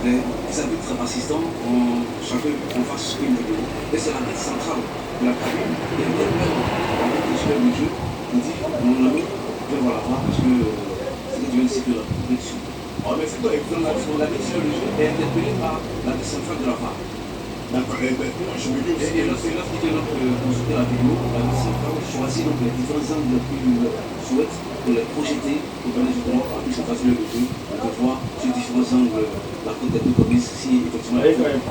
des arbitres assistants, chacun en fasse une vidéo. Et c'est l'arbitre central de la cabine qui interpelle l'arbitre titulaire du jeu, qui dit mon ami, viens voir la voir parce que c'est que tu viens de siffler là-dessus. Mais c'est toi, l'arbitre titulaire du jeu est interpellé par l'arbitre central de la VAR. D'accord, je me dis aussi. Et lorsqu'il vient consulter la vidéo, l'arbitre central choisit donc les différents angles qu'il souhaite pour les projeter pour donner justement à l'arbitre central sur le jeu. On peut voir sur différents angles la côte des deux communes si effectivement. L'arbitre,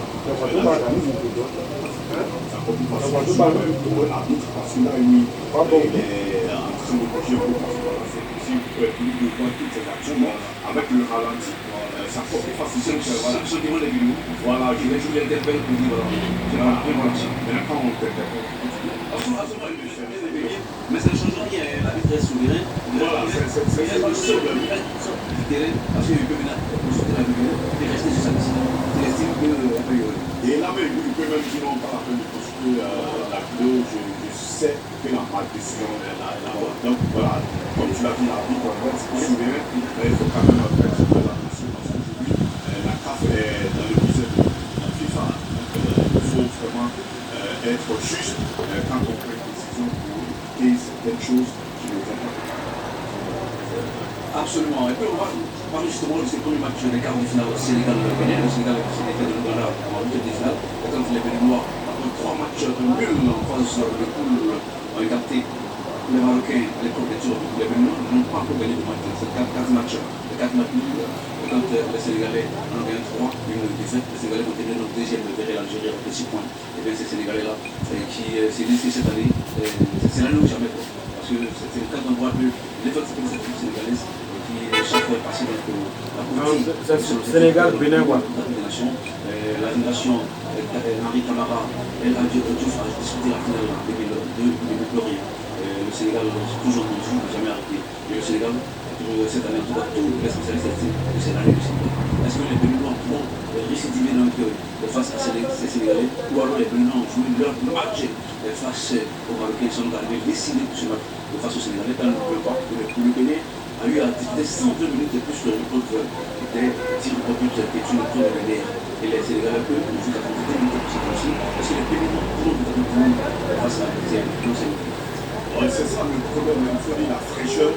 parce que là, il est en train de bouger si vous pouvez plus de voir toutes ces actions, avec le ralenti, ça peut faciliter ceux qui vont les vidéos. Voilà, je les interpelle pour dire voilà, maintenant on t'interpelle. Mais ça ne change rien, l'arbitre est souverain. Voilà, c'est le seul du terrain, parce qu'il peut venir consulter la vidéo et rester sur sa décision. Il estime que. Et là même, il peut même dire non, pas la peine de consulter la vidéo, je sais que ma décision est la bonne. Donc voilà, comme tu l'as dit, l'arbitre, en fait, c'est souverain, mais il faut quand même faire ce que la notion, parce qu'aujourd'hui, la CAF est dans le musée de la FIFA. Donc il faut vraiment être juste quand on prend une décision pour éviter certaines choses qui ne vont pas. Absolument. Et puis on va parler justement de ce premier match des quarts de finale au Sénégal-Bénin. Le Sénégal est passé de l'Ouganda en huitième de finale. Et quand les Béninois, après 3 matchs nuls en phase de poule, ont écarté les Marocains à l'époque des tours. Les Béninois n'ont pas encore gagné de match. C'est 4 matchs. Les 4 matchs nuls. Et quand les Sénégalais en ont gagné 3, une défaite, les Sénégalais vont tenir le deuxième derrière l'Algérie avec 6 points. Et bien ces Sénégalais-là qui se disent que cette année, c'est l'année ou jamais. Parce que quand on voit que l'effort de cette équipe sénégalaise, chaque fois passé donc Sénégal, Bénin, quoi. La fédération Henri Camara, elle a dû discuter la finale en 2002, le Sénégal toujours rendu, jamais arrêté. Et le Sénégal, cette année, en tout cas, tous les spécialistes estiment que c'est l'année du Sénégal. Est-ce que les Béninois pourront récidiver donc face à ces Sénégalais, ou alors les Béninois ont joué leur match face aux Marocains, ils sont arrivés décidés pour ce match face aux Sénégalais, quand on ne peut pas, le Bénin a eu à discuter 102 minutes de plus sur une contre des tirs au but qui est une contre de l'air. Et les Sénégalais, eux, ont joué 90 minutes de plus aussi. Est-ce que les Béninois pourront face à la deuxième? C'est ça le problème, il faut dire la fraîcheur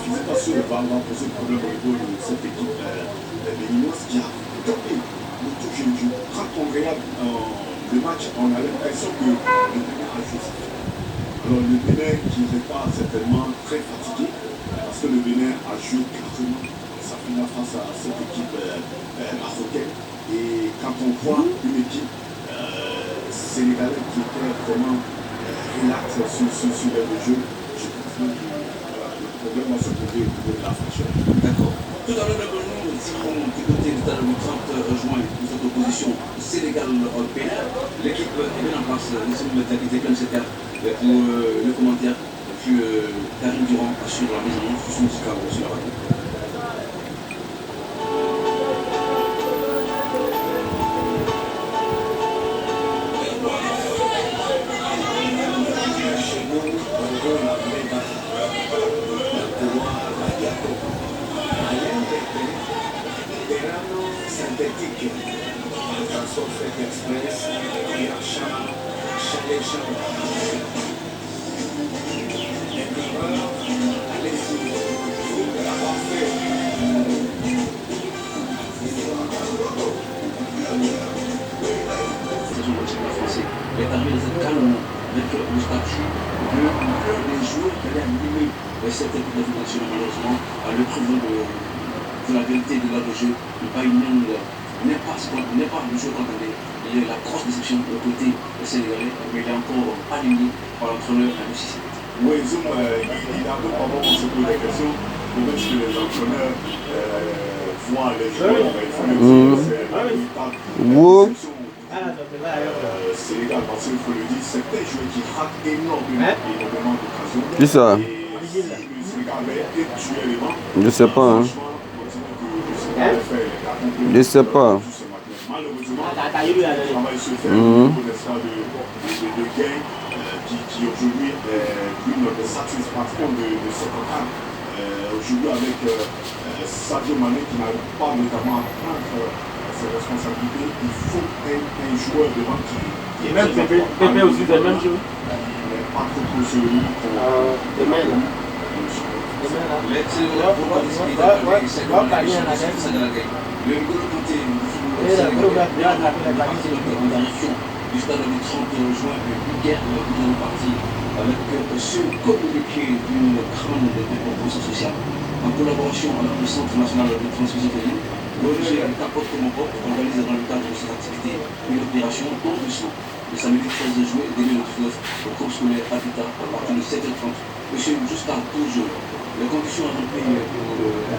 physique sur le ballon va poser problème au niveau de cette équipe béninoise qui a topé le tout jeu. Quand on regarde le match, on a l'impression que le Bénin a joué. Alors le Bénin qui n'est pas certainement très fatigué, parce que le Bénin a joué carrément sa finale face à cette équipe marocaine. Et quand on voit une équipe sénégalaise qui était vraiment relax sur le jeu, je pense que le problème va se poser au niveau de la fraîcheur. D'accord. Tout à l'heure, nous dirons du côté de le 30 juin, nous sommes opposition Sénégal-Bénin. L'équipe est bien en place. Nous sommes mettés comme c'était pour le commentaire. Puis Karim Durand assure la mise en œuvre sur la radio. Il est arrivé dans un calme avec le statut de l'un des joueurs qui allait animer cette équipe de fédération, malheureusement, à l'épreuve de la vérité de l'heure de jeu, n'est pas le jeu condamné. Il y a la grosse déception de côté sénégalais, mais il est encore aligné par l'entraîneur à Lucie. Oui, Zoom, il a un peu pendant qu'on se pose la question, comment est-ce que l'entraîneur voit les joueurs, il faut le dire, c'est la véritable déception. Sénégal, parce qu'il faut le dire, c'est un joueur qui rate énormément d'occasions. Qui ça? Et si le Sénégal avait été tué élément, je sais pas. Je sais pas. Malheureusement, le travail se fait au niveau de gain qui aujourd'hui est une satisfaction de cette équipe. Aujourd'hui avec Sadio Mané qui n'arrive pas notamment à prendre responsabilité, il faut un joueur devant qui. Et même Pépé aussi, c'est le même jeu. Pas trop sur lui. Demain là. Du stade du 30 juin, une guerre est partie avec ce communiqué d'une grande proposition sociale en collaboration avec le Centre national de transmission de l'île. L'ONG Capote comme Pop organise dans le cadre de cette activité une opération don du sang le samedi 13 juillet 2019 au cours scolaire Habitat à partir de 7h30 jusqu'à 12 jours. Les conditions à remplir pour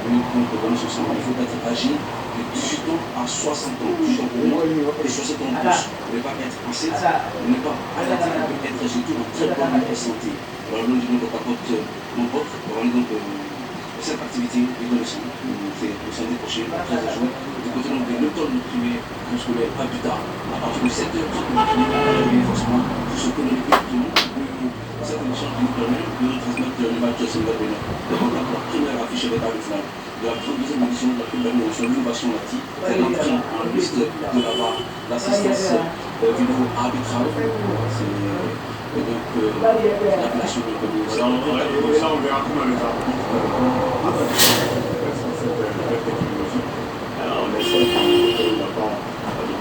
tenir compte de donner ce sang, il faut être âgé de 18 ans à 60 ans, 18 ans pour moi, et 60 ans plus. Ne pas être enceinte, ne pas arrêter, ne être surtout en très bonne santé. Alors, nous disons que Capote mon pote, on va donc cette activité de donation, c'est le samedi prochain, le 13 juin, du côté de l'école primaire scolaire Habitat, à partir de 7h30, forcément, pour se connecter tout le monde. Cette émission qui nous permet de retransmettre le match de Sénégal-Bénin. La première affiche avec la finale de la 32e édition de la Coupe d'Amérique sur l'innovation lati, c'est l'entrée en liste de l'assistance vidéo arbitrale. C'est donc l'appellation de Et là, on verra comment les arbitres. Alors, on essaie de pas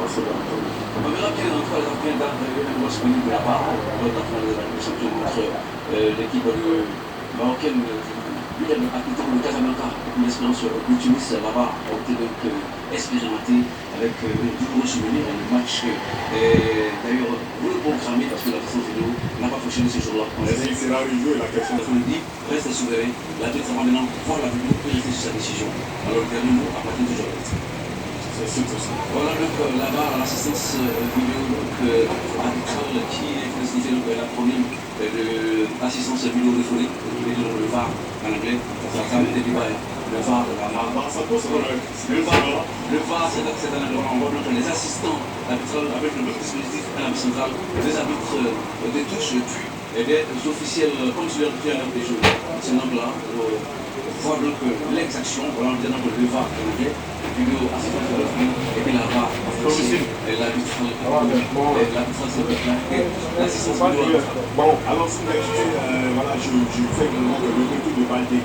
passer dans le temps. On verra bien entre les entraîneurs disponibles de la part de champion contre l'équipe marocaine Athlético de Casablanca, une expérience optimiste là-bas, a été donc expérimentée avec du gros souvenir et le match d'ailleurs vous le programmez parce que la façon vidéo n'a pas fonctionné ce jour-là. Est-ce qu'il sera rejoué la question? Il dit, reste souverain, l'arbitre va maintenant voir la vidéo et rester sur sa décision. Alors le dernier mot à partir du jour. Voilà donc là-bas l'assistance vidéo arbitrale qui est félicité l'acronyme de l'assistance vidéo référée, le VAR en anglais, ça a été débat. Le VAR de la VAR. Le VAR c'est un environnement donc les assistants arbitrales avec le même dispositif à la centrale, les arbitres de touche et des officiels comme sur leur des jeux. C'est un angle là pour voir donc l'exaction, voilà on dit donc le VAR en anglais. Vidéo assistance de l'offre et puis la VAR en français et l'arbitrage l'assistance vidéo. Bon, alors si vous m'invitez, voilà, je fais également le retour de Baldé.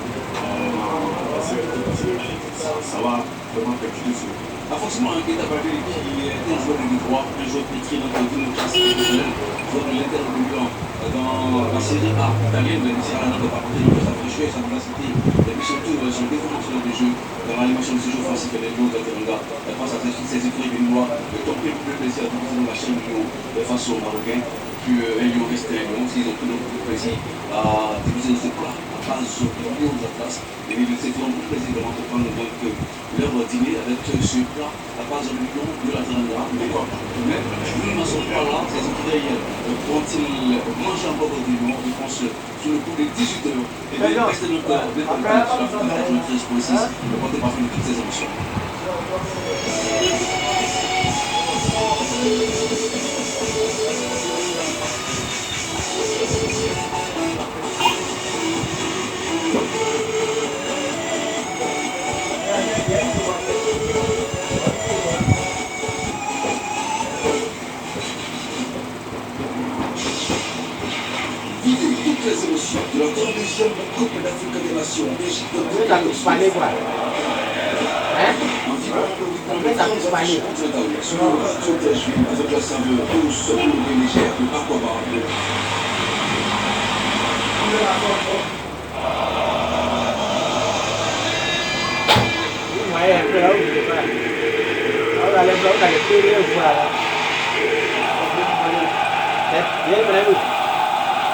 Ça va vraiment percuter sur. Forcément, un Keita Baldé qui est un joueur de droit, un joueur pétri dans une classe professionnelle, joueur de l'Inter de Milan dans la série A italienne, mais ici à la note de partir de sa fraîcheur, sa vivacité, et puis surtout son définition de jeu dans l'animation de ce jeu offensif et des joueurs de Teranga face à ces écuries béninois, tant que le plaisir de diviser dans la chaîne du Lyon face aux Marocains, puis un Lyon resté un Lyon, s'ils ont tout le plaisir à diviser de ce plat. Base de Lyon de Atlas, et ils se feront beaucoup plaisir de prendre donc leur dîner avec ce plat à base de Lyon de la Teranga. Mais nous n'en sommes pas là, ces écuries vont-ils manger encore du Lyon, je pense, sur le coup de 18 heures. Et bien, restez donc sur la fin de 93.6, le porter parfum de toutes ces émotions. Les émotions de la 32e Coupe d'Afrique des Nations Égypte avec la saveur douce et légère de Aquabar.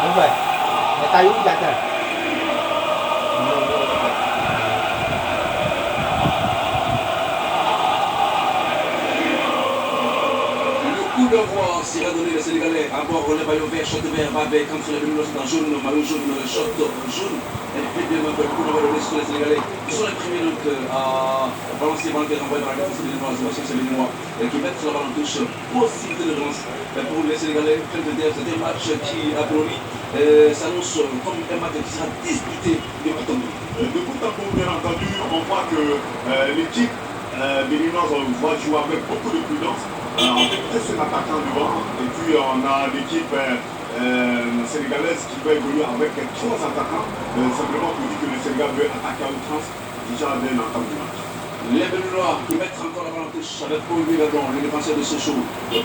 Đúng vậy. Người ta uống chặt rồi. Coup d'envoi, Sierra donné les Sénégalais à bord le maillot vert, shot vert, Babé, comme sur les béninois dans jaune, maillot jaune, shot jaune. Et puis bien le coup d'envoi donné sur les Sénégalais. Ils sont les premiers donc à balancer le ballon qui est renvoyé dans la défense des Béninois, c'est les Béninois, qui mettent la balle en touche, possibilité de relance pour les Sénégalais. C'est un match qui, a priori, s'annonce comme un match qui sera disputé de bout en bout. De bout en bout, bien entendu, on voit que l'équipe béninoise, on va jouer avec beaucoup de prudence. En fait, c'est un attaquant devant. Et puis, on a l'équipe sénégalaise qui va évoluer avec 3 attaquants. Simplement pour dire que le Sénégal veut attaquer à outrance déjà dès l'entame du match. Les Béninois qui mettent encore la balle en touche avec Paul Villadon, le défenseur de Sochaux.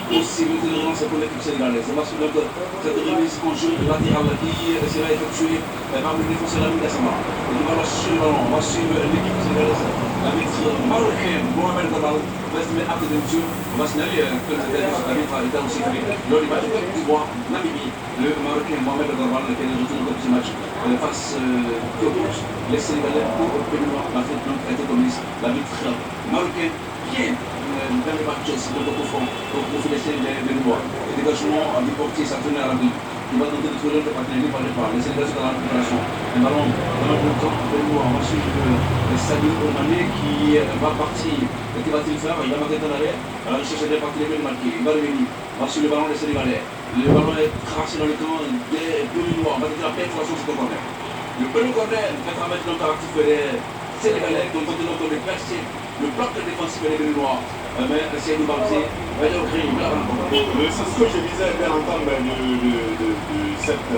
Possibilité de relance pour l'équipe sénégalaise. C'est parce que cette remise en jeu latérale qui sera effectuée par le défenseur Lamine Gassama. Il va suivre le ballon, va suivre l'équipe sénégalaise. L'arbitre marocain Mohamed Dabal va se mettre à côté de monsieur. On va signaler que l'arbitre a été aussi fait lors du match de Côte d'Ivoire, Namibie. Le marocain Mohamed Dabal qui est de retour dans ce match face au coach. Les Sénégalais pour le Béninois, l'Afrique donc a été commise. L'arbitre marocain bien dans les matchs de profond pour profiter les Béninois. Le dégagement du portier s'entraîne à l'abri. Il va tenter de trouver le partenaire par les pas. Les Sénégalais sont dans la préparation. Un ballon dans le temps Béninois. On va suivre Sadio Omané qui va partir. Qui va-t-il faire? Il va marquer dans l'arrière. Alors il cherche des partenaires de marquer. Il va revenir. On va suivre le ballon des Sénégalais. Le ballon est tracé dans le camp des Béninois. On va tenter la pénétration sur le corner. Le premier corner va permettre donc à activer les Sénégalais qui ont tenté donc de percer le bloc défensif des Béninois. Mais c'est une partie. C'est ce que je disais dès l'entame de cette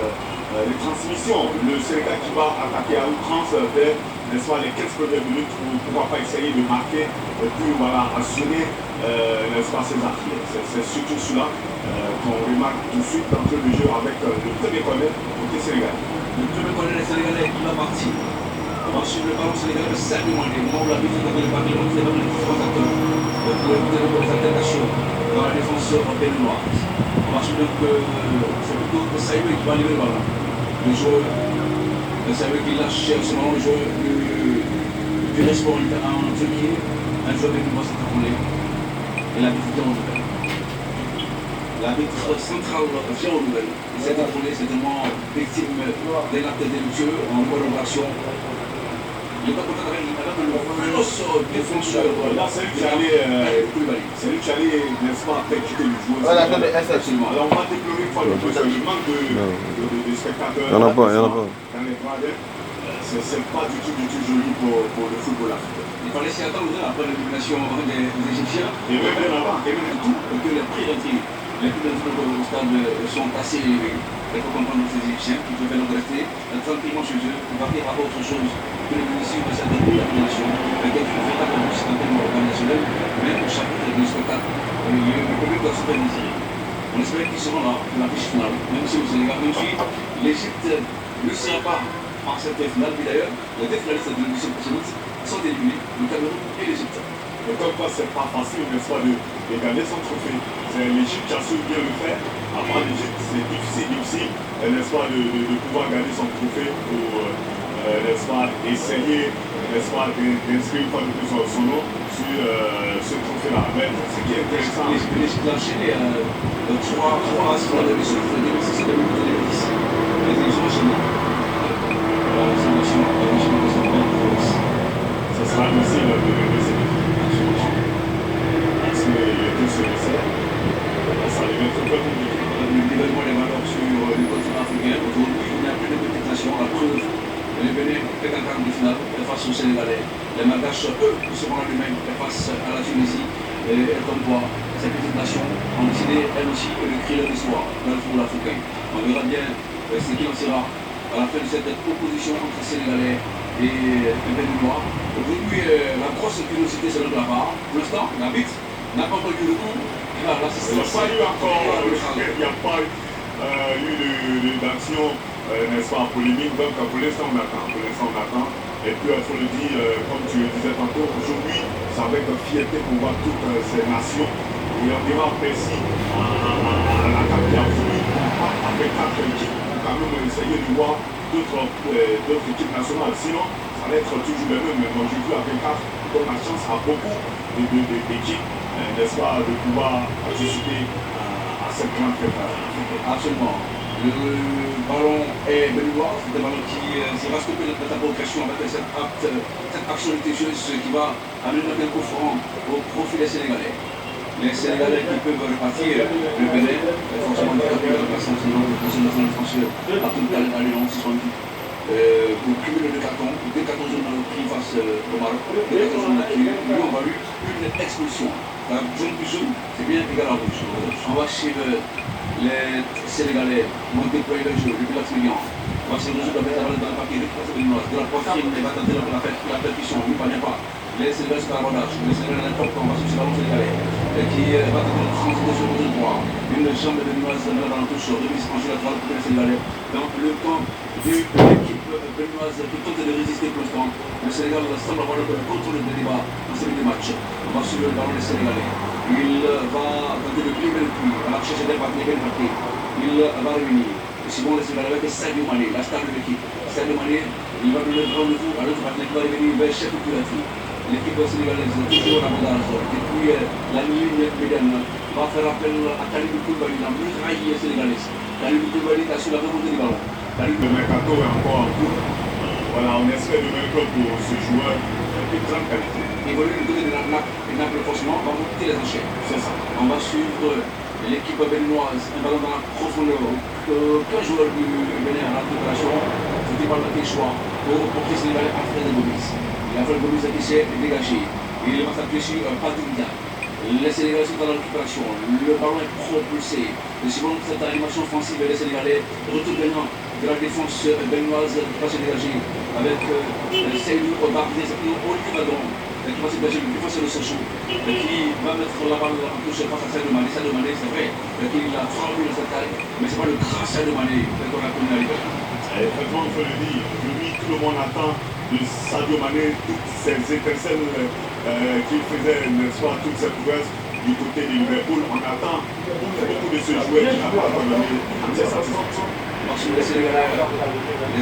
transmission. Le Sénégal qui va attaquer à outrance dès les 15 premières minutes pour pouvoir pas essayer de marquer et puis voilà, assurer ses arrières. C'est surtout cela qu'on remarque tout de suite d'entrée de jeu avec le premier corner côté Sénégal. Le premier corner des Sénégalais qui va partir. On va suivre le ballon sénégalais de Sadio Mané. Au moment où la bise de la partie, on fait les différents acteurs pour éviter les altercations dans la défense béninoise. On va suivre donc c'est plutôt Sadio qui va livrer le ballon. Le joueur, Sadio qui lâche en ce moment le joueur du Resport en Turquie. Un joueur béninois s'est enrôlé. Et la bise est en nouvelle. L'arbitre central vient aux nouvelles. Il s'est enrôlé, c'est tellement victime d'un acte délictueux en bonne action. Il n'est pas content avec le féroce défenseur. Là, c'est lui qui allait, n'est-ce pas, après quitter le joueur. Alors, on va déplorer une fois le manque de spectateurs. Il n'y en a pas, il n'y en a pas. Dans les gradins, c'est pas du tout joli pour le football africain. Il fallait s'y attendre après l'élimination des Égyptiens. Et même bien avant. Et même tout, que les prix d'entrée. Les prix d'entrée au stade sont assez élevés. Il faut comprendre que ces Égyptiens qui peuvent donc rester tranquillement chez eux, partir à autre chose que les bénéficiaires de cette détermination, avec une véritable système organisationnel, mais au chapitre du spectacle, le public doit se faire désirer. On espère qu'ils seront là pour la fiche finale, même si au Sénégal, même si l'Égypte ne sera pas en cette finale, puis d'ailleurs, les deux finalistes de l'édition précédente sont éliminés, le Cameroun et l'Égypte. Et comme quoi, c'est pas facile, n'est-ce pas, de gagner son trophée. C'est l'Égypte qui a su bien le faire. Avant l'Égypte, c'est difficile, n'est-ce pas, de pouvoir gagner son trophée pour, n'est-ce pas, essayer, n'est-ce pas, d'inscrire une fois de plus son nom sur ce trophée-là. Mais ce qui est intéressant. L'Égypte a enchaîné 3 finales de l'émission de 2006 et 2010. Les élections enchaînées. Ça sera difficile de ces défis. Parce que les deux se resserrent. Ça devient très compliqué. Le développement des valeurs sur le continent africain. Aujourd'hui, il n'y a plus de petite nation. La preuve, le Bénin est en quart de finale face aux Sénégalais. Les Malgaches, eux, qui seront là lui-même face à la Tunisie. Et comme quoi, ces petites nations ont décidé, elles aussi, de créer leur histoire dans le football africain. On verra bien ce qu'il en sera à la fin de cette opposition entre Sénégalais et Béninois. Aujourd'hui, la grosse curiosité, c'est notre part. Pour l'instant, l'arbitre n'a pas encore eu le coup. Il n'y a pas eu d'action, n'est-ce pas, polémique. Donc pour l'instant, on attend. Et puis il faut le dire, comme tu le disais tantôt, aujourd'hui, c'est avec fierté qu'on voit toutes ces nations. Et on dira précis à la CAF qui a voulu, avec 4 équipes, quand même essayer de voir d'autres équipes nationales. Sinon, ça va être toujours le même. Mais moi, j'ai vu avec 4, on donne la chance à beaucoup d'équipes, n'est-ce pas, de pouvoir participer à cette grande fête africaine. Absolument. Le ballon est béninois, c'est un ballon qui va stopper notre progression avec cette action litigieuse qui va amener un coup franc au profit des Sénégalais. Les Sénégalais qui peuvent repartir, le Bénin, forcément, il y a la place en Sénégal, le Conseil national français, à tout le cas, à l'Union 6 sur l'équipe. pour cumuler deux cartons jaunes pris face au Maroc, deux cartons jaunes qui lui ont valu une expulsion. La jaune plus jaune, c'est bien égal à rouge. On va suivre les Sénégalais vont déployer le jeu depuis l'axe médian. On va suivre le jeu de mettre la balle dans le paquet, de la poitrine, il va tenter la percussion, lui ne pas. Les Sénégalais sont à l'abordage, les Sénégalais n'importe on va suivre ce ballon sénégalais qui va tenter de changer sur le droit. Une jambe de Benoît dans la touche, remise franchie latérale pour les Sénégalais. Dans le camp de l'équipe benoîse qui tente de résister pour l'instant. Le Sénégal semble avoir le contrôle du débat dans ce match. On va suivre le ballon des Sénégalais. Il va tenter de plier le puits, on va chercher des partenaires bien marqués. Il va réunir. Et souvent, les Sénégalais avec Sadio Mané, la star de l'équipe. Sadio Mané, il va donner le rendez-vous à l'autre partenaire qui va revenir vers Cheikh Kouyaté. L'équipe sénégalaise, toujours en abordage. Depuis la ligne médiane, va faire appel à Kalidou Koulibaly, la muraille sénégalaise. Kalidou Koulibaly a su la remontée du ballon. Le mercato est encore en cours. Voilà, on espère de même pour ce joueur de grande qualité. Il évolue du côté de Naples, forcément, on va monter les enchères. C'est ça. On va suivre l'équipe béninoise, un ballon dans la profondeur. Qu'un joueur du Bénin à la préparation, c'était pas le choix pour porter Sénégalais à Fred Gomis. Il a fait le Gomis qui s'est dégagé. Il va s'appuyer sur Padilla. Les Sénégalais sont dans la récupération. Le ballon est propulsé. Et suivant cette animation offensive, les Sénégalais retournent maintenant de la défense béninoise qui va se dégager avec Seydou Bardier, Olivadon qui va se dégager du défenseur de Sochaux qui va mettre la balle en touche face à Sadio Mané. Sadio Mané, c'est vrai qu'il a frappé dans cette taille, mais ce n'est pas le grand Sadio Mané qu'on a connu à l'époque. Effectivement, il faut le dire. Lui, tout le monde attend de Sadio Mané toutes ces étincelles qu'il faisait, n'est-ce pas, toutes ces prouesses du côté de Liverpool. On attend beaucoup de ce joueur qui n'a pas donné entière satisfaction. Parce que les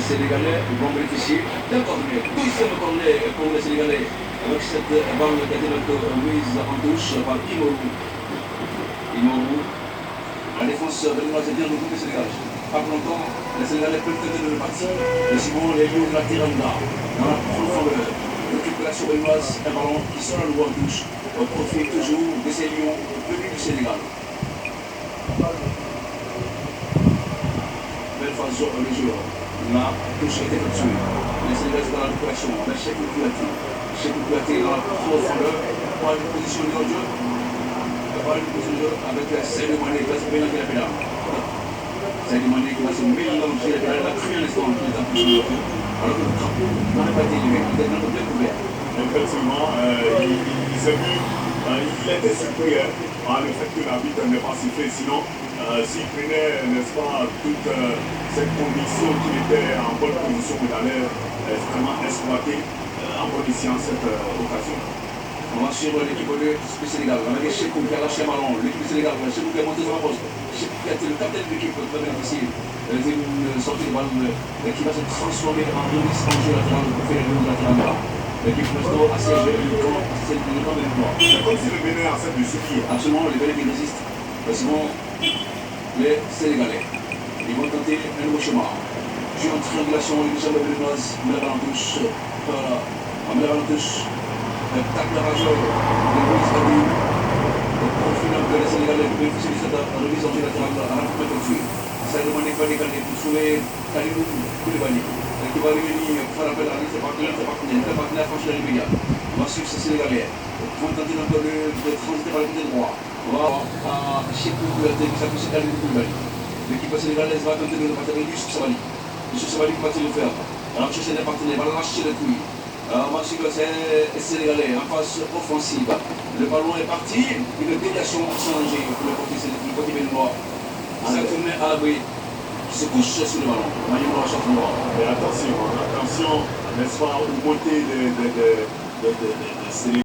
Sénégalais vont bénéficier d'un corner, deuxième corner pour les Sénégalais, avec cette balle qui a été mise en touche par Imorou. La défense béninoise est bien de côté Sénégal. Pas longtemps, les Sénégalais peuvent tenter de le partir. Et sinon, les lions de la Tiranda, dans la profondeur, récupération béninoise, un ballon qui sera le en touche, au profit toujours de ces lions venus du Sénégal. Belle phase sur le jeu. La touche a été effectuée. Les Sénégalais sont dans la récupération. avec Cheikh Kouyaté. Cheikh Kouyaté dans la profondeur. Pas une position de jeu. Pas une position de jeu avec Sadio Mané qui va se mélanger la pédale. Sadio Mané qui va se mélanger la pédale. Il a pris un instant qui est en position de jeu. Alors que le drapeau n'en est pas été élevé. Il est dans le plein couvert. Effectivement, il s'est vu, il était surpris par le fait que l'arbitre n'est pas sifflé. Sinon, s'il prenait, n'est-ce pas, toute cette condition qu'il était en bonne position, il allait vraiment exploiter en bon escient cette occasion. On va suivre l'équipe du Sénégal. On a des Cheikh qui a lâché un ballon. L'équipe du Sénégal, Cheikh qui a monté sur la poste. Cheikh qui a été le capitaine de l'équipe qui va bénéficier d'une sortie de balle qui va se transformer en remise en jeu latéral pour faire le latéral. L'équipe reste assiégée le camp de l'Ivoire. C'est comme si le Bénin accepte de subir. Absolument, les Bénin qui résistent. Sinon, les Sénégalais, ils vont tenter un nouveau chemin. Jeu en triangulation, une jambe béninoise, met la balle en touche. Voilà, on met la balle en touche. Tacle rageur de Louis Fadi. Au profil de les Sénégalais qui bénéficient de cette remise en jeu latéral à la première fois. Sadio Mané qui va décaler pour trouver Kalidou Koulibaly. Qui va revenir pour faire appel à ses partenaires, franchir la ligne. On va suivre ces Sénégalais. Ils vont tenter de transiter par le côté droit. On va à Cheikh Kouyaté qui s'appuie sur Kalidou Koulibaly. L'équipe sénégalaise va tenter de le partir avec Youssouf Sabaly. Youssouf Sabaly qui va-t-il le faire? Alors chercher des partenaires, va lâcher le couille. On va suivre ces Sénégalais en phase offensive. Le ballon est parti, une déviation changée pour le côté béninois. Ça tourne à l'abri. Se couche sur le ballon. Et attention, n'est-ce pas, aux montées de